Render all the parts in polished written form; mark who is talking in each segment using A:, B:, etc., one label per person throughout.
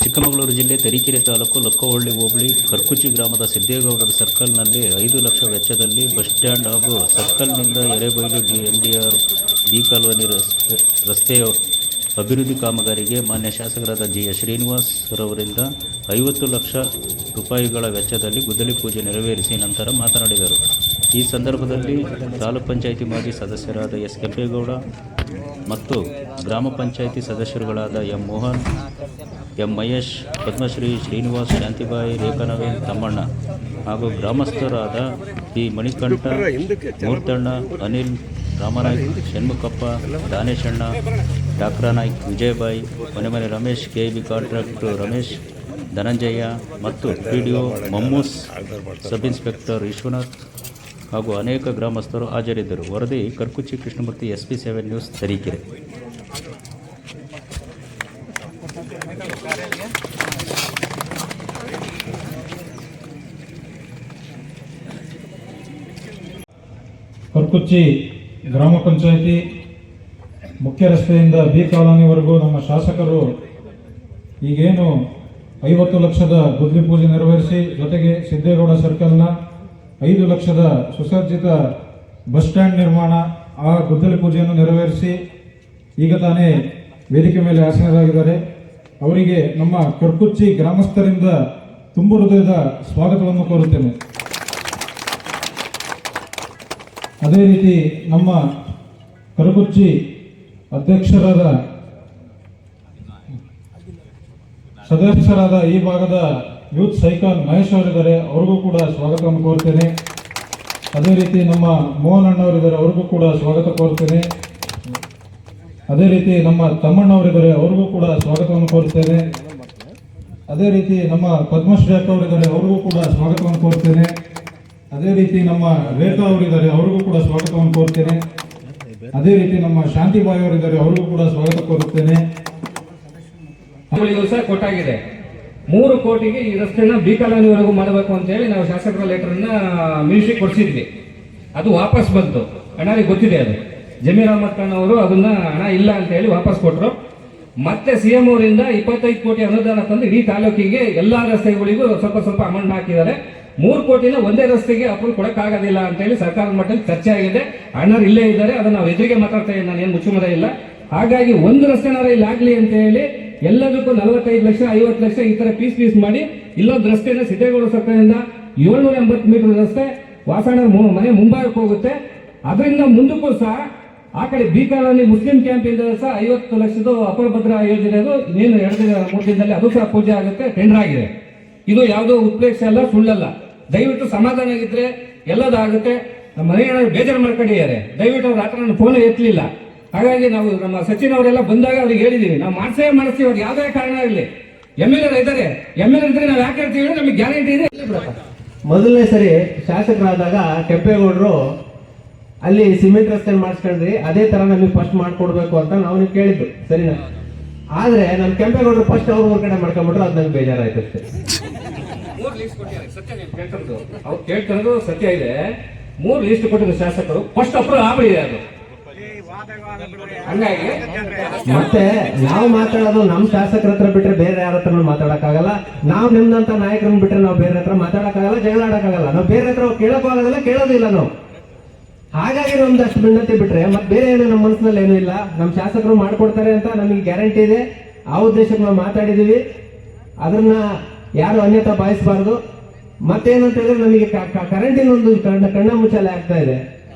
A: ಚಿಕ್ಕಮಗಳೂರು ಜಿಲ್ಲೆ ತರೀಕೆರೆ ತಾಲೂಕು ಲಕ್ಕವಳ್ಳಿ ಹೋಬಳಿ ಕರ್ಕುಚ್ಚಿ ಗ್ರಾಮದ ಸಿದ್ದೇಗೌಡರ ಸರ್ಕಲ್ನಲ್ಲಿ 5 ಲಕ್ಷ ವೆಚ್ಚದಲ್ಲಿ ಬಸ್ ಸ್ಟ್ಯಾಂಡ್ ಹಾಗೂ ಸರ್ಕಲ್ನಿಂದ ಎರೆಬೈಲು MDR ಬಿ ಕಾಲೋನಿ ರಸ್ತೆಯ ಅಭಿವೃದ್ಧಿ ಕಾಮಗಾರಿಗೆ ಮಾನ್ಯ ಶಾಸಕರಾದ GS ಶ್ರೀನಿವಾಸ್ ರವರಿಂದ 50 ಲಕ್ಷ ರೂಪಾಯಿಗಳ ವೆಚ್ಚದಲ್ಲಿ ಗುದ್ದಲಿ ಪೂಜೆ ನೆರವೇರಿಸಿ ನಂತರ ಮಾತನಾಡಿದರು. ಈ ಸಂದರ್ಭದಲ್ಲಿ ತಾಲೂಕ್ ಪಂಚಾಯಿತಿ ಮಾಜಿ ಸದಸ್ಯರಾದ S ಕೆಂಪೇಗೌಡ ಮತ್ತು ಗ್ರಾಮ ಪಂಚಾಯಿತಿ ಸದಸ್ಯರುಗಳಾದ M ಮೋಹನ್, M ಮಹೇಶ್, ಪದ್ಮಶ್ರೀ, ಶ್ರೀನಿವಾಸ್, ಶಾಂತಿಬಾಯಿ, ರೇಖಾನವೀನ್, ತಮ್ಮಣ್ಣ ಹಾಗೂ ಗ್ರಾಮಸ್ಥರಾದ P ಮಣಿಕಂಠ, ಮೂರ್ತಣ್ಣ, ಅನಿಲ್, ರಾಮನಾಯ್ಕ್, ಷಣ್ಮುಖಪ್ಪ, ದಾನೇಶಣ್ಣ, ಡಾಕ್ರಾನಾಯ್ಕ್, ವಿಜಯಬಾಯಿ, ಮನೆ ರಮೇಶ್, KB ಕಾಂಟ್ರಾಕ್ಟರ್ ರಮೇಶ್, ಧನಂಜಯ ಮತ್ತು PDO ಮಮ್ಮೂಸ್, ಸಬ್ ಇನ್ಸ್ಪೆಕ್ಟರ್ ವಿಶ್ವನಾಥ್ ಹಾಗೂ ಅನೇಕ ಗ್ರಾಮಸ್ಥರು ಹಾಜರಿದ್ದರು. ವರದಿ ಕರ್ಕುಚ್ಚಿ ಕೃಷ್ಣಮೂರ್ತಿ, SP7 ನ್ಯೂಸ್, ತರೀಕೆರೆ.
B: ಕರ್ಕುಚ್ಚಿ ಗ್ರಾಮ ಪಂಚಾಯಿತಿ ಮುಖ್ಯ ರಸ್ತೆಯಿಂದ ಬಿ ಕಾಲೋನಿವರೆಗೂ ನಮ್ಮ ಶಾಸಕರು ಈಗೇನು 50 ಲಕ್ಷದ ಗುದ್ದಲಿ ಪೂಜೆ ನೆರವೇರಿಸಿ, ಜೊತೆಗೆ ಸಿದ್ದೇಗೌಡ ಸರ್ಕಲ್ನ 5 ಲಕ್ಷದ ಸುಸಜ್ಜಿತ ಬಸ್ ಸ್ಟ್ಯಾಂಡ್ ನಿರ್ಮಾಣ, ಆ ಗುದ್ದಲಿ ಪೂಜೆಯನ್ನು ನೆರವೇರಿಸಿ ಈಗ ತಾನೇ ವೇದಿಕೆ ಮೇಲೆ ಆಸೀನರಾಗಿದ್ದಾರೆ. ಅವರಿಗೆ ನಮ್ಮ ಕರ್ಕುಚ್ಚಿ ಗ್ರಾಮಸ್ಥರಿಂದ ತುಂಬು ಹೃದಯದ ಸ್ವಾಗತವನ್ನು ಕೋರುತ್ತೇನೆ. ಅದೇ ರೀತಿ ನಮ್ಮ ಕರಕುಚ್ಚಿ ಅಧ್ಯಕ್ಷರಾದ ಸದಸ್ಯರಾದ ಈ ಭಾಗದ ಯೂತ್ ಸೈಕಲ್ ಮಹೇಶ್ ಅವರಿದ್ದಾರೆ, ಅವ್ರಿಗೂ ಕೂಡ ಸ್ವಾಗತವನ್ನು ಕೋರ್ತೇನೆ. ಅದೇ ರೀತಿ ನಮ್ಮ ಮೋಹನ್ ಅಣ್ಣವರಿದ್ದಾರೆ, ಅವ್ರಿಗೂ ಕೂಡ ಸ್ವಾಗತ ಕೋರ್ತೇನೆ. ಅದೇ ರೀತಿ ನಮ್ಮ ತಮ್ಮಣ್ಣವರಿದ್ದಾರೆ, ಅವ್ರಿಗೂ ಕೂಡ ಸ್ವಾಗತವನ್ನು ಕೋರ್ತೇನೆ. ಅದೇ ರೀತಿ ನಮ್ಮ ಪದ್ಮಶ್ರೀ ಅಕ್ಕ ಅವರಿದ್ದಾರೆ, ಅವ್ರಿಗೂ ಕೂಡ ಸ್ವಾಗತವನ್ನು ಕೋರ್ತೇನೆ. ಅದೇ ರೀತಿ ನಮ್ಮ ರೇಖಾ ಅವರಿದ್ದಾರೆ, ಅವ್ರಿಗೂ ಕೂಡ ಸ್ವಾಗತವನ್ನು ಕೋರ್ತೇನೆ. ಅದೇ ರೀತಿ ನಮ್ಮ ಶಾಂತಿಬಾಯಿ ಅವರಿದ್ದಾರೆ, ಅವ್ರಿಗೂ ಕೂಡ ಸ್ವಾಗತ ಕೋರುತ್ತೇನೆ.
C: ಸಹ ಕೊಟ್ಟಾಗಿದೆ 3 ಕೋಟಿಗೆ ಈ ರಸ್ತೆನ ಬಿ ಕಾಲೋನಿವರೆಗೂ ಮಾಡಬೇಕು ಅಂತ ಹೇಳಿ ನಾವು ಶಾಸಕರ ಲೆಟರ್ನ ಮಿನಿಸ್ಟ್ರಿ ಕೊಡಿಸಿದ್ವಿ. ಅದು ವಾಪಸ್ ಬಂತು. ಅಣ್ಣರಿಗೆ ಗೊತ್ತಿದೆ, ಅದು ಜಮೀರ್ ಅಹಮದ್ ಖಾನ್ ಅವರು ಅದನ್ನ ಹಣ ಇಲ್ಲ ಅಂತ ಹೇಳಿ ವಾಪಸ್ ಕೊಟ್ಟರು. ಮತ್ತೆ CM ಅವರಿಂದ 25 ಕೋಟಿ ಅನುದಾನ ತಂದು ಇಡೀ ತಾಲೂಕಿಗೆ ಎಲ್ಲಾ ರಸ್ತೆಗಳಿಗೂ ಸ್ವಲ್ಪ ಅಮೌಂಟ್ ಹಾಕಿದ್ದಾರೆ. 3 ಕೋಟಿನ ಒಂದೇ ರಸ್ತೆಗೆ ಅಪ್ರೂವ್ ಕೊಡಕ್ಕಾಗೋದಿಲ್ಲ ಅಂತ ಹೇಳಿ ಸರ್ಕಾರದ ಮಟ್ಟದಲ್ಲಿ ಚರ್ಚೆ ಆಗಿದೆ. ಅಣ್ಣರು ಇಲ್ಲೇ ಇದ್ದಾರೆ, ಅದನ್ನ ನಾವು ಎದುರಿಗೆ ಮಾತಾಡ್ತಾ ಇದ್ದೀನಿ, ನಾನೇನು ಮುಚ್ಚುಮದ ಇಲ್ಲ. ಹಾಗಾಗಿ ಒಂದು ರಸ್ತೆನಾರ ಇಲ್ಲಿ ಆಗ್ಲಿ ಅಂತ ಹೇಳಿ ಎಲ್ಲದಕ್ಕೂ 45 ಲಕ್ಷ 50 ಲಕ್ಷ ಈ ತರ ಪೀಸ್ ಮಾಡಿ ಇಲ್ಲೊಂದು ರಸ್ತೆನ ಸಿದ್ದೇಗೌಡ ಸರ್ಕಲ್ನಿಂದ 780 ಮೀಟರ್ ರಸ್ತೆ ವಾಸಣ್ಣ ಮನೆ ಮುಂಭಾಗಕ್ಕೆ ಹೋಗುತ್ತೆ. ಅದರಿಂದ ಮುಂದಕ್ಕೂ ಸಹ ಆ ಕಡೆ ಬಿ ಕಾಲೋನಿ ಮುಸ್ಲಿಂ ಕ್ಯಾಂಪ್ ಇಂದ ಸಹ 50 ಲಕ್ಷದ ಅಪರ ಭದ್ರಾ ಯೋಜನೆದು ಇನ್ನೇನು 2-3 ದಿನದಲ್ಲಿ ಅದು ಸಹ ಪೂಜೆ ಆಗುತ್ತೆ, ಟೆಂಡರ್ ಆಗಿದೆ. ಇದು ಯಾವುದೋ ಉತ್ಪ್ರೇಕ್ಷೆ ಅಲ್ಲ, ಸುಳ್ಳಲ್ಲ. ದಯವಿಟ್ಟು ಸಮಾಧಾನ ಆಗಿದ್ರೆ ಎಲ್ಲದಾಗುತ್ತೆ. ನಮ್ಮ ಮನೆಯವರು ಬೇಜಾರು ಮಾಡ್ಕೊಂಡಿದ್ದಾರೆ, ದಯವಿಟ್ಟು ಅವ್ರು ಆತರ ನನ್ನ ಫೋನ್ ಎತ್ತಲಿಲ್ಲ. ಹಾಗಾಗಿ ನಾವು ನಮ್ಮ ಸಚಿನ್ ಅವರೆಲ್ಲ ಬಂದಾಗ ಅವ್ರಿಗೆ ಹೇಳಿದೀವಿ, ನಾವು ಮಾಡಿಸ್ತೀವಿ, ಅವ್ರಿಗೆ ಯಾವುದೇ ಕಾರಣ ಇರಲಿ. MLA ಇದ್ದಾರೆ, MLA ಇದ್ರೆ ನಾವು ಯಾಕೆ ಹೇಳ್ತೀವಿ, ನಮಗೆ ಗ್ಯಾರಂಟಿ ಇದೆ.
D: ಮೊದಲನೇ ಸರಿ ಶಾಸಕರಾದಾಗ ಕೆಂಪೇಗೌಡರು ಅಲ್ಲಿ ಸಿಮೆಂಟ್ ರಸ್ತೆ ಮಾಡಿಸ್ಕೊಂಡ್ರಿ, ಅದೇ ತರ ನಮಗೆ ಫಸ್ಟ್ ಮಾಡ್ಕೊಡ್ಬೇಕು ಅಂತ ನಾವು ನೀವು ಕೇಳಿದ್ದು, ಸರಿನಾ? ಆದ್ರೆ ನಮ್ ಕೆಂಪೇಗೌಡರು ಫಸ್ಟ್ ಅವ್ರ ಹೊರಗಡೆ ಮಾಡ್ಕೊಂಡ್ಬಿಟ್ರು, ಅದು ನಂಗೆ ಬೇಜಾರಾಯ್ತು ಅಷ್ಟೇ.
C: ಅವ್ರು ಕೇಳ್ತಿರೋದು ಸತ್ಯ ಇದೆ. 3 ಲೀಸ್ಟ್ ಕೊಟ್ಟಿದ್ರು ಶಾಸಕರು, ಫಸ್ಟ್ ಅಪ್ರೂವ್ ಆಗ್ಬಿಡಿದೆ ಅದು. ಹಂಗಾಗಿ
D: ಮತ್ತೆ ನಾವು ಮಾತಾಡೋದು ನಮ್ಮ ಶಾಸಕರ ಹತ್ರ ಬಿಟ್ರೆ ಬೇರೆ ಯಾರ ಹತ್ರ ಮಾತಾಡಕ್ಕಾಗಲ್ಲ. ನಾವು ನಿಮ್ದಂತ ನಾಯಕರನ್ನ ಬಿಟ್ರೆ ನಾವು ಬೇರೆ ಹತ್ರ ಮಾತಾಡಕ್ಕಾಗಲ್ಲ, ಜಗಳ ಆಡಕ್ಕಾಗಲ್ಲ. ನಾವು ಬೇರೆ ಹತ್ರ ಕೇಳಕ್ಕೂ ಆಗೋದಿಲ್ಲ, ಕೇಳೋದಿಲ್ಲ ನಾವು. ಹಾಗಾಗಿ ನಮ್ದಷ್ಟು ಭಿನ್ನತೆ ಬಿಟ್ರೆ ಮತ್ತೆ ಬೇರೆ ಏನು ನಮ್ಮ ಮನಸ್ಸಿನಲ್ಲಿ ಏನೂ ಇಲ್ಲ. ನಮ್ಮ ಶಾಸಕರು ಮಾಡ್ಕೊಡ್ತಾರೆ ಅಂತ ನಮಗೆ ಗ್ಯಾರಂಟಿ ಇದೆ. ಆ ಉದ್ದೇಶಕ್ಕೆ ನಾವು ಮಾತಾಡಿದೀವಿ, ಅದನ್ನ ಯಾರು ಅನ್ಯತಾ ಭಾವಿಸಬಾರ್ದು. ಮತ್ತೇನಂತ ಹೇಳಿದ್ರೆ ನಮಗೆ ಕರೆಂಟಿನ ಒಂದು ಕಣ್ಣ ಮುಚ್ಚಾಲೆ ಆಗ್ತಾ ಇದೆ.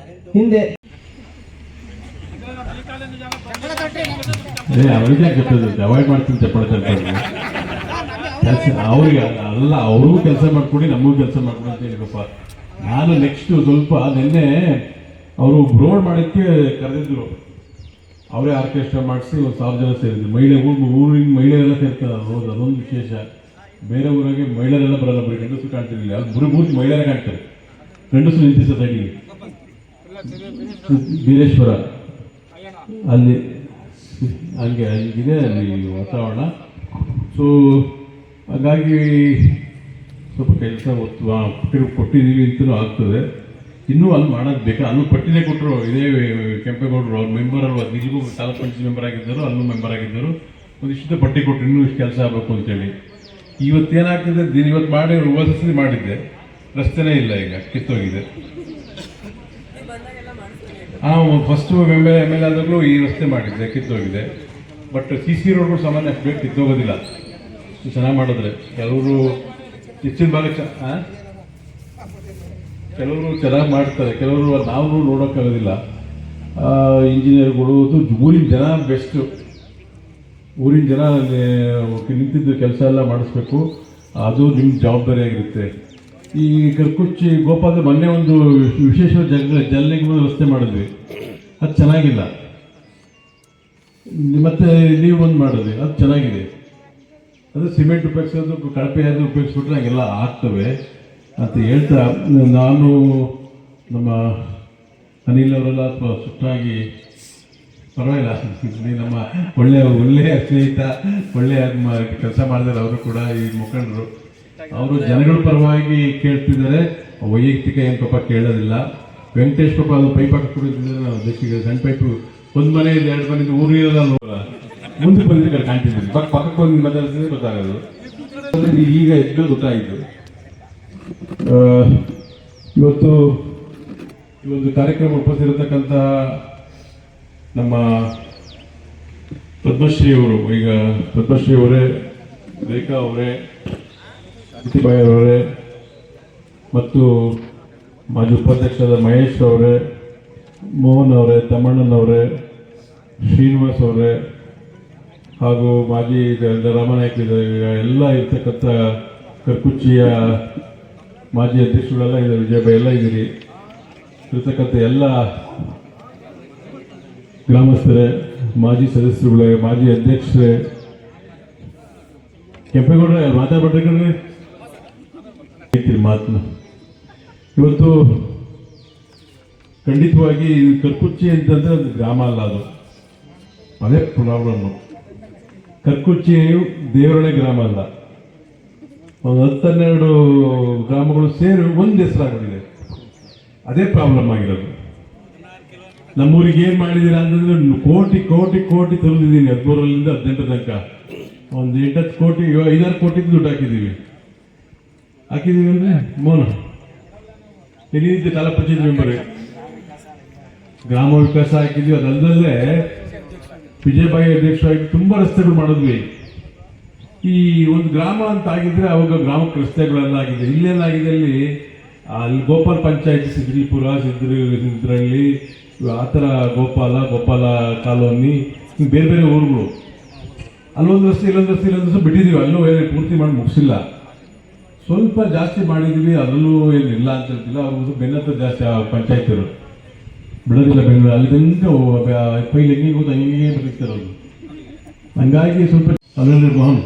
D: ಹಿಂದೆ
E: ಅವಾಯ್ಡ್ ಮಾಡ್ತೀನಿ ಅವ್ರಿಗೆ ಅಲ್ಲ, ಅವ್ರಿಗೂ ಕೆಲಸ ಮಾಡ್ಕೊಡಿ, ನಮಗೂ ಕೆಲಸ ಮಾಡ್ಕೊಡಿ ಅಂತ ಹೇಳಿರಪ್ಪ. ನಾನು ನೆಕ್ಸ್ಟ್ ಸ್ವಲ್ಪ ನಿನ್ನೆ ಅವರು ರೋಡ್ ಮಾಡೋಕ್ಕೆ ಕರೆದಿದ್ರು, ಅವರೇ ಆರ್ಕೆಸ್ಟ್ರಾ ಮಾಡಿಸಿ 1000 ಜನ ಸೇರಿದ್ರು. ಊರಿನ ಮಹಿಳೆಯರೆಲ್ಲ ಸೇರ್ತಾರೆ. ಹೌದು, ಅದೊಂದು ವಿಶೇಷ. ಬೇರೆ ಊರಾಗೆ ಮಹಿಳೆಯರೆಲ್ಲ ಬರಲ್ಲ, ಬರೀ ಗಂಡಸರು ಕಾಣ್ತಿರ್ಲಿಲ್ಲ. ಅದು ಪೂರ್ತಿ ಮಹಿಳೆಯರೇ ಕಾಣ್ತಾರೆ. ಗಂಡಸರು ನಿಂತಿ ಸೊಸೈಟಿಗೆ ಬೀರೇಶ್ವರ ಅಲ್ಲಿ ಹಂಗಿದೆ ಅಲ್ಲಿ ವಾತಾವರಣ. ಸೊ ಹಾಗಾಗಿ ಸ್ವಲ್ಪ ಕೆಲಸ ಕೊಟ್ಟಿದ್ದೀವಿ ಅಂತಲೂ ಆಗ್ತದೆ. ಇನ್ನೂ ಅಲ್ಲಿ ಮಾಡೋದು ಬೇಕಾ, ಅಲ್ಲೂ ಪಟ್ಟಿನೇ ಕೊಟ್ಟರು. ಇದೇ ಕೆಂಪೇಗೌಡರು ಅವ್ರ ಮೆಂಬರ್ ಅಲ್ವಾ, ನಿಜಗೂ ತಾಲೂಕ್ ಪಂಚಾಯತ್ ಮೆಂಬರ್ ಆಗಿದ್ದರು, ಅಲ್ಲೂ ಮೆಂಬರ್ ಆಗಿದ್ದರು. ಒಂದಿಷ್ಟು ಪಟ್ಟಿ ಕೊಟ್ಟರು ಇನ್ನೂ ಇಷ್ಟು ಕೆಲಸ ಆಗಬೇಕು ಅಂತೇಳಿ. ಇವತ್ತೇನಾಗ್ತಿದೆ, ಇವತ್ತು ಮಾಡಿ ಓದಿಸಿ ಮಾಡಿದ್ದೆ, ರಸ್ತೆನೇ ಇಲ್ಲ, ಈಗ ಕಿತ್ತೋಗಿದೆ. ಫಸ್ಟು ಎಮ್ ಎಲ್ ಆದಾಗಲೂ ಈ ರಸ್ತೆ ಮಾಡಿದ್ದೆ, ಕಿತ್ತೋಗಿದೆ. ಬಟ್ ಸಿ ಸಿ ರೋಡ್ಗಳು ಸಾಮಾನ್ಯ ಅಷ್ಟು ಬೇಗ ಕಿತ್ತೋಗೋದಿಲ್ಲ ಚೆನ್ನಾಗಿ ಮಾಡಿದ್ರೆ. ಕೆಲವರು ಹೆಚ್ಚಿನ ಭಾಗ ಕೆಲವರು ಚೆನ್ನಾಗಿ ಮಾಡ್ತಾರೆ, ಕೆಲವರು ನಾವು ನೋಡೋಕ್ಕಾಗೋದಿಲ್ಲ. ಇಂಜಿನಿಯರ್ಗಳು, ಊರಿನ ಜನ ಬೆಸ್ಟು. ಊರಿನ ಜನ ನಿಂತಿದ್ದು ಕೆಲಸ ಎಲ್ಲ ಮಾಡಿಸ್ಬೇಕು, ಅದು ನಿಮ್ಮ ಜವಾಬ್ದಾರಿ ಆಗಿರುತ್ತೆ. ಈ ಕರ್ಕುಚ್ಚಿ ಗೋಪಾಲ ಮೊನ್ನೆ ಒಂದು ವಿಶೇಷ ಜಲನಿಗಮದ ರಸ್ತೆ ಮಾಡಿದ್ವಿ, ಅದು ಚೆನ್ನಾಗಿಲ್ಲ. ಮತ್ತೆ ನೀವು ಒಂದು ಮಾಡಿದ್ವಿ, ಅದು ಚೆನ್ನಾಗಿದೆ. ಅದು ಸಿಮೆಂಟ್ ಉಪಯೋಗಿಸೋದು, ಕಳಪೆ ಅದು ಉಪಯೋಗಿಸ್ಬಿಟ್ರೆ ಹಂಗೆಲ್ಲ ಆಗ್ತವೆ ಅಂತ ಹೇಳ್ತಾ, ನಾನು ನಮ್ಮ ಅನಿಲ್ ಅವರೆಲ್ಲ ಸುತ್ತಾಗಿ ಪರವಾಗಿಲ್ಲ, ನಮ್ಮ ಒಳ್ಳೆಯ ಸ್ನೇಹಿತ, ಒಳ್ಳೆಯ ಕೆಲಸ ಮಾಡಿದ್ದಾರೆ ಅವರು ಕೂಡ. ಈ ಮುಖಂಡರು ಅವರು ಜನಗಳ ಪರವಾಗಿ ಕೇಳ್ತಿದ್ದಾರೆ, ವೈಯಕ್ತಿಕ ಏನು ಪಾಪ ಕೇಳೋದಿಲ್ಲ. ವೆಂಕಟೇಶ್ ಪಾಪ ಅದು ಪೈಪ್ ಹಾಕಿಕೊಡಿದ್ರೆ ನಾವು ದೇಶಿಗೆ ಸಣ್ಣ ಪೈಪು ಒಂದು ಮನೆಯಿಂದ 2 ಮನೆಯಿಂದ ಊರಿರೋದ ಮುಂದಕ್ಕೆ ಬಂದಿದ್ದೆ ಕಾಣ್ತಿದ್ದೀವಿ. ಪಕ್ಕಕ್ಕೆ ಬಂದು ಮಾತಾಡ್ತಿದ್ರೆ ಗೊತ್ತಾಗೋದು. ಈಗ ಎದ್ದು ಗೊತ್ತಾಯಿತು. ಇವತ್ತು ಈ ಒಂದು ಕಾರ್ಯಕ್ರಮ ಉಪಸ್ಥಿರತಕ್ಕಂಥ ನಮ್ಮ ಪದ್ಮಶ್ರೀ ಅವರು, ಈಗ ಪದ್ಮಶ್ರೀ ಅವರೇ, ರೇಖಾ ಅವರೇ, ಜ್ಯೋತಿಬಾಯಿ ಅವರೇ, ಮತ್ತು ಮಾಜಿ ಉಪಾಧ್ಯಕ್ಷರಾದ ಮಹೇಶ್ ಅವರೇ, ಮೋಹನ್ ಅವರೇ, ತಮ್ಮಣ್ಣನವರೇ, ಶ್ರೀನಿವಾಸ್ ಅವರೇ, ಹಾಗೂ ಮಾಜಿ ರಾಮನಾಯ್ಕ ಎಲ್ಲ ಇರ್ತಕ್ಕಂಥ ಕರ್ಕುಚ್ಚಿಯ ಮಾಜಿ ಅಧ್ಯಕ್ಷಗಳೆಲ್ಲ ಇದ್ದಾರೆ, ವಿಜಯಭಾಯಿ ಎಲ್ಲ ಇದ್ದೀರಿ. ಇರ್ತಕ್ಕಂಥ ಎಲ್ಲ ಗ್ರಾಮಸ್ಥರೇ, ಮಾಜಿ ಸದಸ್ಯರುಗಳೇ, ಮಾಜಿ ಅಧ್ಯಕ್ಷರೇ, ಕೆಂಪೇಗೌಡರೇ ಮಾತಾಡ್ಬಿಟ್ರೆ ಮಾತನ್ನ. ಇವತ್ತು ಖಂಡಿತವಾಗಿ ಕರ್ಕುಚ್ಚಿ ಅಂತಂದ್ರೆ ಅದು ಗ್ರಾಮ ಅಲ್ಲ, ಅದೇ ಪ್ರಾಬ್ಲಮ್. ಕರ್ಕುಚ್ಚಿಯು ದೇವರಳೆ ಗ್ರಾಮ ಅಲ್ಲ, ಒಂದು 10-12 ಗ್ರಾಮಗಳು ಸೇರಿ ಒಂದು ಹೆಸರಾಗಿದೆ. ಅದೇ ಪ್ರಾಬ್ಲಮ್ ಆಗಿರೋದು. ನಮ್ಮೂರಿಗೆ ಏನು ಮಾಡಿದ್ದೀರಾ ಅಂತಂದ್ರೆ ಕೋಟಿ ಕೋಟಿ ಕೋಟಿ ತಂದಿದ್ದೀನಿ, 13ರಿಂದ 18 ತನಕ ಒಂದು 8-10 ಕೋಟಿ 5-6 ಕೋಟಿ ದುಡ್ಡು ಹಾಕಿದ್ದೀವಿ ಅಂದ್ರೆ ಮೋನ ಎಲ್ಲಿದ್ದ ತಾಲೂಕು ಪಂಚಾಯತ್ ಮೆಂಬರ್ ಗ್ರಾಮ ವಿಕಾಸ ಹಾಕಿದ್ವಿ. ಅದಲ್ಲದೆ ವಿಜಯಭಾಯಿ ಅಧ್ಯಕ್ಷರಾಗಿ ತುಂಬಾ ರಸ್ತೆಗಳು ಮಾಡಿದ್ವಿ. ಈ ಒಂದು ಗ್ರಾಮ ಅಂತ ಆಗಿದ್ರೆ ಅವಾಗ ಗ್ರಾಮಕ್ಕೆ ರಸ್ತೆಗಳೆಲ್ಲ ಆಗಿದೆ. ಇಲ್ಲೇನಾಗಿದೆ, ಅಲ್ಲಿ ಗೋಪಾಲ್ ಪಂಚಾಯತ್, ಸಿದ್ರಿಪುರ, ಸಿದ್ರಹಳ್ಳಿ, ಆ ಥರ ಗೋಪಾಲ ಕಾಲೋನಿ, ಹಿಂಗೆ ಬೇರೆ ಬೇರೆ ಊರುಗಳು. ಅಲ್ಲೊಂದು ರಸ್ತೆ, ಇಲ್ಲೊಂದು ರಸ್ತೆ ಬಿಟ್ಟಿದ್ದೀವಿ. ಅಲ್ಲೂ ಪೂರ್ತಿ ಮಾಡಿ ಮುಗಿಸಿಲ್ಲ. ಸ್ವಲ್ಪ ಜಾಸ್ತಿ ಮಾಡಿದ್ದೀವಿ, ಅದರಲ್ಲೂ ಏನಿಲ್ಲ ಅಂತ ಹೇಳ್ತಿಲ್ಲ. ಅವ್ರದ್ದು ಬೆನ್ನತ್ತ ಜಾಸ್ತಿ ಪಂಚಾಯತಿರು ಬಿಡೋದಿಲ್ಲ. ಬೆಂಗಳೂರು ಅಲ್ಲಿ ತನಕ ಪೈಲ್ ಹೆಂಗೆ ಗೊತ್ತು ಹಂಗೆ ಬರೀತಿರೋದು. ಹಂಗಾಗಿ ಸ್ವಲ್ಪ ಅದರಲ್ಲಿ ಮೋಹನ್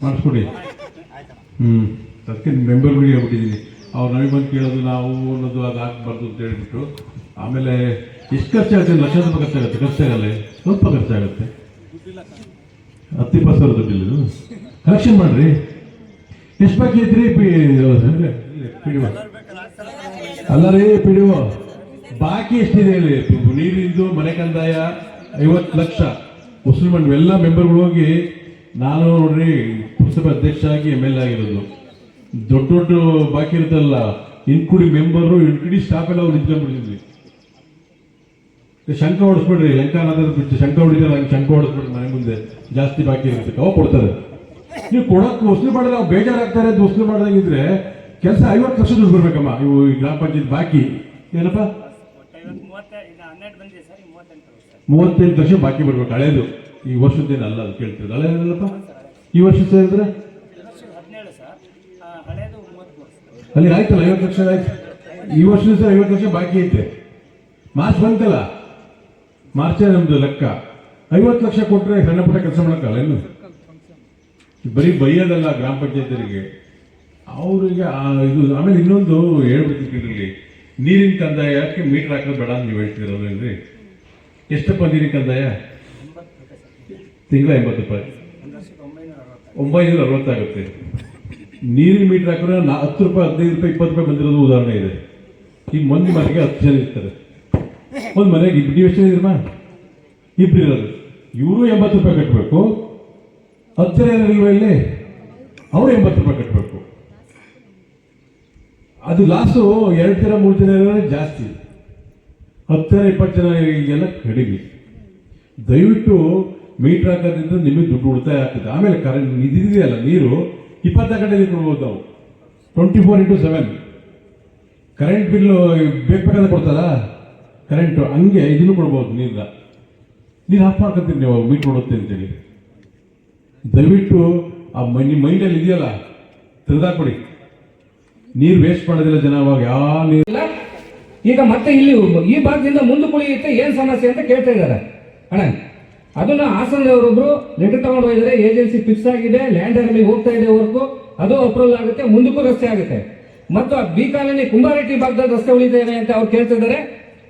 E: ಮಾಡಿಸ್ಕೊಡಿ. ಅದಕ್ಕೆ ಮೆಂಬರ್ಗಳಿಗೆ ಹೇಳ್ಬಿಟ್ಟಿದ್ದೀನಿ. ಅವ್ರು ನಮಗೆ ಬಂದು ಕೇಳೋದು, ನಾವು ಅನ್ನೋದು ಅದು ಹಾಕ್ಬಾರ್ದು ಅಂತ ಹೇಳ್ಬಿಟ್ಟು. ಆಮೇಲೆ ಎಷ್ಟು ಖರ್ಚಾಗುತ್ತೆ? ಲಕ್ಷ ರೂಪಾಯಿ ಖರ್ಚಾಗುತ್ತೆ. ಖರ್ಚಾಗಲ್ಲ, ಸ್ವಲ್ಪ ಖರ್ಚಾಗುತ್ತೆ. 10-20 ಸಾವಿರ ದುಡ್ಡಿಲ್ಲ. ಕಲೆಕ್ಷನ್ ಮಾಡ್ರಿ. ಎಷ್ಟು ಬಾಕಿ ಐತ್ರಿ? ಅಲ್ಲ ರೀ, ಪಿಡಿಒ ಬಾಕಿ ಎಷ್ಟಿದೆ ಹೇಳಿ? ನೀರಿಂದು, ಮನೆ ಕಂದಾಯ 50 ಲಕ್ಷ, ಮುಸ್ಲಿಂ ಎಲ್ಲ ಮೆಂಬರ್ಗಳು ಹೋಗಿ. ನಾನು ನೋಡ್ರಿ ಪುರಸಭೆ ಅಧ್ಯಕ್ಷ ಆಗಿ ML ಆಗಿರೋದು. ದೊಡ್ಡ ಬಾಕಿ ಇರುತ್ತಲ್ಲ, ಇನ್ಕ್ಲೂಡಿ ಮೆಂಬರು, ಇನ್ಕ್ಲೂಡಿ ಸ್ಟಾಫ್ ಎಲ್ಲ ಅವ್ರು ನಿಂತ್ಕೊಂಡ್ಬಿಟ್ಟಿದ್ವಿ. ಶಂಕ ಹೊಡಿಸ್ಬಿಡ್ರಿ, ಲಂಕಾನಾಥದ ಬಿಟ್ಟು ಶಂಕ ಹೊಡಿತಾರೆ, ಹಂಗೆ ಶಂಕ ಹೊಡಿಸ್ಬಿಡ್ರಿ. ಮನೆ ಮುಂದೆ ಜಾಸ್ತಿ ಬಾಕಿ ಇರುತ್ತೆ, ಅವಾಗ ಕೊಡ್ತಾರೆ. ನೀವು ಕೊಡೋಕೆ ವಸೂಲಿ ಮಾಡಿದ್ರೆ ಅವ್ರು ಬೇಜಾರಾಗ್ತಾರೆ ಅಂತ ವಸೂಲಿ ಮಾಡ್ದಂಗಿದ್ರೆ ಕೆಲಸ 50 ಲಕ್ಷ ದುಡ್ಡು ಬರ್ಬೇಕಮ್ಮ. ಇವು ಗ್ರಾಮ ಪಂಚಾಯತ್ ಬಾಕಿ ಏನಪ್ಪ 38 ಲಕ್ಷ ಬಾಕಿ ಬರ್ಬೇಕು. ಹಳೇದು, ಈ ವರ್ಷದ್ದೇನಲ್ಲ, ಅದು ಕೇಳ್ತಿರೋದು. ಹಳೇದಲ್ಲಪ್ಪ, ಈ ವರ್ಷ ಸೇರಿದ್ರೆ ಅಲ್ಲಿ ಆಯ್ತಲ್ಲ 50 ಲಕ್ಷ ಆಯ್ತು. ಈ ವರ್ಷದ ಸರ್ 50 ಲಕ್ಷ ಬಾಕಿ ಐತೆ. ಮಾರ್ಚ್ ಬಂತಲ್ಲ, ಮಾರ್ಚೇ ನಮ್ದು ಲೆಕ್ಕ. 50 ಲಕ್ಷ ಕೊಟ್ಟರೆ ಸಣ್ಣ ಪುಟ್ಟ ಕೆಲಸ ಮಾಡೋಕ್ಕಲ್ಲ. ಇನ್ನು ಬರೀ ಬೈಯೋದಲ್ಲ ಗ್ರಾಮ ಪಂಚಾಯತಿಯರಿಗೆ, ಅವರಿಗೆ ಇದು. ಆಮೇಲೆ ಇನ್ನೊಂದು ಹೇಳ್ಬಿಡ್ತಿದ್ರಿ, ನೀರಿನ ಕಂದಾಯಕ್ಕೆ ಮೀಟರ್ ಹಾಕೋದು ಬೇಡ ಅಂತ ನೀವು ಹೇಳ್ತಿರೋದ್ರಿ. ಎಷ್ಟಪ್ಪ ನೀರಿನ ಕಂದಾಯ? ತಿಂಗಳ 80 ರೂಪಾಯಿ, 960 ಆಗುತ್ತೆ. ನೀರಿನ ಮೀಟರ್ ಹಾಕಿದ್ರೆ 10 ರೂಪಾಯಿ, 15 ರೂಪಾಯಿ, 20 ರೂಪಾಯಿ ಬಂದಿರೋದು ಉದಾಹರಣೆ ಇದೆ. ಈಗ ಮನೆಗೆ 10 ಜನ ಇರ್ತಾರೆ. ಒಂದು ಮನೆಗೆ ನೀವು ಎಷ್ಟು ಇದ್ರಮ್ಮ? 2 ಇರೋದು. ಇವರು 80 ರೂಪಾಯಿ ಕಟ್ಟಬೇಕು, ಹತ್ತಿರ ರೈಲ್ವೆಯಲ್ಲಿ ಅವರು 80 ರೂಪಾಯಿ ಕಟ್ಟಬೇಕು. ಅದು ಲಾಸು 2 ಜನ 3 ಜನ ಜಾಸ್ತಿ, 10 20 ಜನರಿಗೆಲ್ಲ ಕಡಿಮೆ. ದಯವಿಟ್ಟು ಮೀಟರ್ ಹಾಕೋದ್ರಿಂದ ನಿಮಗೆ ದುಡ್ಡು ಉಳಿತಾಯ ಆಗ್ತದೆ. ಆಮೇಲೆ ಕರೆಂಟ್ ಇದೆಯಲ್ಲ, ನೀರು 24 ಗಂಟೆ ಕೊಡ್ಬೋದು ನಾವು, 24x7. ಕರೆಂಟ್ ಬಿಲ್ಲು ಬೇಕಾದ್ರೆ ಕೊಡ್ತಾರ ಕರೆಂಟು, ಹಂಗೆ ಇದನ್ನು ಕೊಡ್ಬೋದು. ನೀರು ಆಫ್ ಮಾಡ್ಕೊತೀರಿ ನೀವು ಮೀಟರ್ ನೋಡುತ್ತೆ ಅಂತೇಳಿ. ದಯವಿಟ್ಟು ಆ ನಿಮ್ಮ ಮೈಂಡಲ್ಲಿ ಇದೆಯಲ್ಲ ತೆಗೆದಾಕೊಡಿ. ನೀರು ವೇಸ್ಟ್ ಮಾಡೋದಿಲ್ಲ ಜನ. ಅವಾಗ ಯಾವ ನೀರು
C: ಇಲ್ಲ. ಈಗ ಮತ್ತೆ ಇಲ್ಲಿ ಈ ಭಾಗದಿಂದ ಮುಂದಕ್ಕೆ ಉಳಿಯುತ್ತೆ, ಏನ್ ಸಮಸ್ಯೆ ಅಂತ ಕೇಳ್ತಾ ಇದ್ದಾರೆ ಅಣ್ಣ. ಅದನ್ನ ಹಾಸನದವರೊಬ್ರು ಲೆಟರ್ ತಗೊಂಡು ಹೋಗಿದ್ದಾರೆ, ಏಜೆನ್ಸಿ ಫಿಕ್ಸ್ ಆಗಿದೆ, ಲ್ಯಾಂಡ್ ಅಲ್ಲಿ ಹೋಗ್ತಾ ಇದೆ ವರ್ಕು, ಅದು ಅಪ್ರೂವಲ್ ಆಗುತ್ತೆ, ಮುಂದಕ್ಕೂ ರಸ್ತೆ ಆಗುತ್ತೆ. ಮತ್ತು ಬಿ ಕಾಲೋನಿ ಕುಂಬಾರೆಡ್ಡಿ ಭಾಗದಲ್ಲಿ ರಸ್ತೆ ಉಳಿತಾ ಇದೆ ಅಂತ ಅವ್ರು ಕೇಳ್ತಿದ್ದಾರೆ.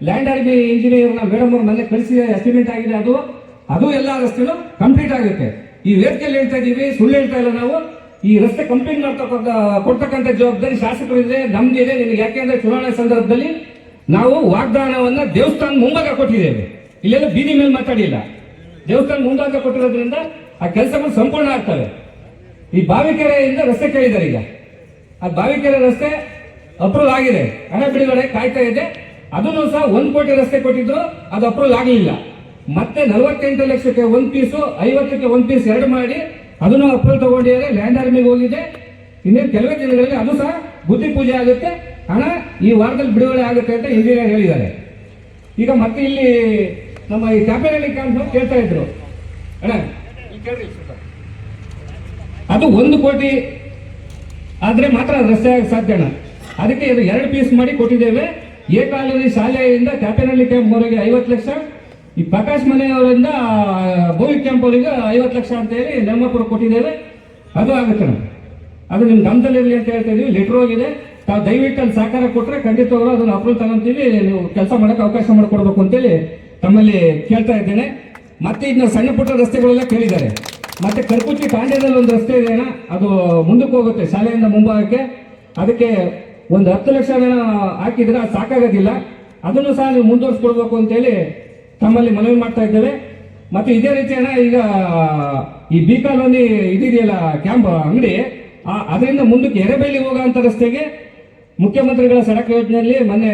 C: ಲ್ಯಾಂಡ್ ಆರ್ಮಿ ಇಂಜಿನಿಯರ್ನ ಮೇಡಮ್ ಅವ್ರ ಮನೆ ಕಳಿಸಿ ಎಸ್ಟಿಮೇಟ್ ಆಗಿದೆ, ಅದು ಎಲ್ಲ ರಸ್ತೆನೂ ಕಂಪ್ಲೀಟ್ ಆಗುತ್ತೆ. ಈ ವೇದಿಕೆಯಲ್ಲಿ ಹೇಳ್ತಾ ಇದೀವಿ, ಸುಳ್ಳು ಹೇಳ್ತಾ ಇಲ್ಲ ನಾವು. ಈ ರಸ್ತೆ ಕಂಪ್ಲೀಟ್ ಕೊಡ್ತಕ್ಕಂಥ ಜವಾಬ್ದಾರಿ ಶಾಸಕರಿದೆ, ನಮ್ದಿದೆ. ನಿಮಗೆ ಯಾಕೆಂದ್ರೆ ಚುನಾವಣೆ ಸಂದರ್ಭದಲ್ಲಿ ನಾವು ವಾಗ್ದಾನವನ್ನ ದೇವಸ್ಥಾನ ಮುಂಭಾಗ ಕೊಟ್ಟಿದ್ದೇವೆ, ಇಲ್ಲೆಲ್ಲ ಬೀದಿ ಮೇಲೆ ಮಾತಾಡಿಲ್ಲ. ದೇವಸ್ಥಾನ ಮುಂಭಾಗ ಕೊಟ್ಟಿರೋದ್ರಿಂದ ಆ ಕೆಲಸಗಳು ಸಂಪೂರ್ಣ ಆಗ್ತವೆ. ಈ ಬಾವಿಕೆರೆಯಿಂದ ರಸ್ತೆ ಕೇಳಿದ್ದಾರೆ. ಈಗ ಆ ಬಾವಿಕೆರೆ ರಸ್ತೆ ಅಪ್ರೂವ್ ಆಗಿದೆ, ಹಣ ಬಿಡುಗಡೆ ಕಾಯ್ತಾ ಇದೆ. ಅದನ್ನು ಸಹ 1 ಕೋಟಿ ರಸ್ತೆ ಕೊಟ್ಟಿದ್ರು, ಅದು ಅಪ್ರೂವ್ ಆಗಲಿಲ್ಲ. ಮತ್ತೆ 48 ಲಕ್ಷಕ್ಕೆ 1 ಪೀಸು, 50ಕ್ಕೆ 1 ಪೀಸ್ 2 ಮಾಡಿ ಅದನ್ನು ಅಪ್ರೂವ್ ತಗೊಂಡಿದ್ದಾರೆ. ಲ್ಯಾಂಡ್ ಆರ್ಮಿಗೆ ಹೋಗಿದೆ. ಇನ್ನೇನು ಕೆಲವೇ ದಿನಗಳಲ್ಲಿ ಅದು ಸಹ ಬುದ್ಧಿ ಪೂಜೆ ಆಗುತ್ತೆ, ಹಣ ಈ ವಾರದಲ್ಲಿ ಬಿಡುಗಡೆ ಆಗುತ್ತೆ ಅಂತ ಇಂಜಿನಿಯರ್ ಹೇಳಿದ್ದಾರೆ. ಈಗ ಮತ್ತೆ ಇಲ್ಲಿ ನಮ್ಮ ಈ ಕ್ಯಾಪಿಟಲ್ ಕ್ಯಾಂಪ್ ಕೇಳ್ತಾ ಇದ್ರು ಅಣ್ಣ, ಅದು 1 ಕೋಟಿ ಆದ್ರೆ ಮಾತ್ರ ರಸ್ತೆ ಆಗ ಸಾಧ್ಯ ಅಣ್ಣ. ಅದಕ್ಕೆ ಇದು 2 ಪೀಸ್ ಮಾಡಿ ಕೊಟ್ಟಿದ್ದೇವೆ. ಎ ಕಾಲೋನಿ ಶಾಲೆಯಿಂದ ಕ್ಯಾಪಿಟಲ್ ಕ್ಯಾಂಪ್ ಅವರಿಗೆ 50 ಲಕ್ಷ, ಈ ಪ್ರಕಾಶ್ ಮನೆಯವರಿಂದ ಬೋವಿ ಕ್ಯಾಂಪ್ ಅವರಿಗೆ 50 ಲಕ್ಷ ಅಂತ ಹೇಳಿ ನೆಮ್ಮಪುರ ಕೊಟ್ಟಿದ್ದೇವೆ. ಅದು ಆಗುತ್ತೆ ಅಣ್ಣ. ಅದು ನಿಮ್ ಗಮನದಲ್ಲಿರಲಿ ಅಂತ ಹೇಳ್ತಾ ಇದೀವಿ. ಲೆಟರ್ ಹೋಗಿದೆ, ತಾವು ದಯವಿಟ್ಟು ಅಲ್ಲಿ ಸಹಕಾರ ಕೊಟ್ಟರೆ ಖಂಡಿತವರು ಅದನ್ನು ಅಪ್ರೂವ್ ತಗೊಂತೀವಿ, ನೀವು ಕೆಲಸ ಮಾಡಕ್ಕೆ ಅವಕಾಶ ಮಾಡಿಕೊಡ್ಬೇಕು ಅಂತೇಳಿ ತಮ್ಮಲ್ಲಿ ಕೇಳ್ತಾ ಇದ್ದೇನೆ. ಮತ್ತೆ ಇದನ್ನ ಸಣ್ಣ ಪುಟ್ಟ ರಸ್ತೆಗಳೆಲ್ಲ ಕೇಳಿದ್ದಾರೆ. ಮತ್ತೆ ಕರ್ಕುಚ್ಚಿ ತಾಂಡ್ಯದಲ್ಲಿ ಒಂದು ರಸ್ತೆ ಇದೆ ಅಣ್ಣ, ಅದು ಮುಂದಕ್ಕೆ ಹೋಗುತ್ತೆ ಶಾಲೆಯಿಂದ ಮುಂಭಾಗಕ್ಕೆ. ಅದಕ್ಕೆ ಒಂದು 10 ಲಕ್ಷ ಹಾಕಿದ್ರೆ ಅದು ಸಾಕಾಗೋದಿಲ್ಲ, ಅದನ್ನು ಸಹ ನೀವು ಮುಂದುವರಿಸ್ಕೊಡ್ಬೇಕು ಅಂತೇಳಿ ತಮ್ಮಲ್ಲಿ ಮನವಿ ಮಾಡ್ತಾ ಇದ್ದೇವೆ. ಮತ್ತೆ ಇದೇ ರೀತಿ ಅಣ್ಣ, ಈಗ ಈ ಬಿ ಕಾಲೋನಿ ಇದೆಯಲ್ಲ ಕ್ಯಾಂಪ್ ಅಂಗಡಿ, ಅದರಿಂದ ಮುಂದಕ್ಕೆ ಎರೆಬೆಳ್ಳಿ ಹೋಗುವಂತ ರಸ್ತೆಗೆ ಮುಖ್ಯಮಂತ್ರಿಗಳ ಸಡಕ್ ಯೋಜನೆಯಲ್ಲಿ ಮೊನ್ನೆ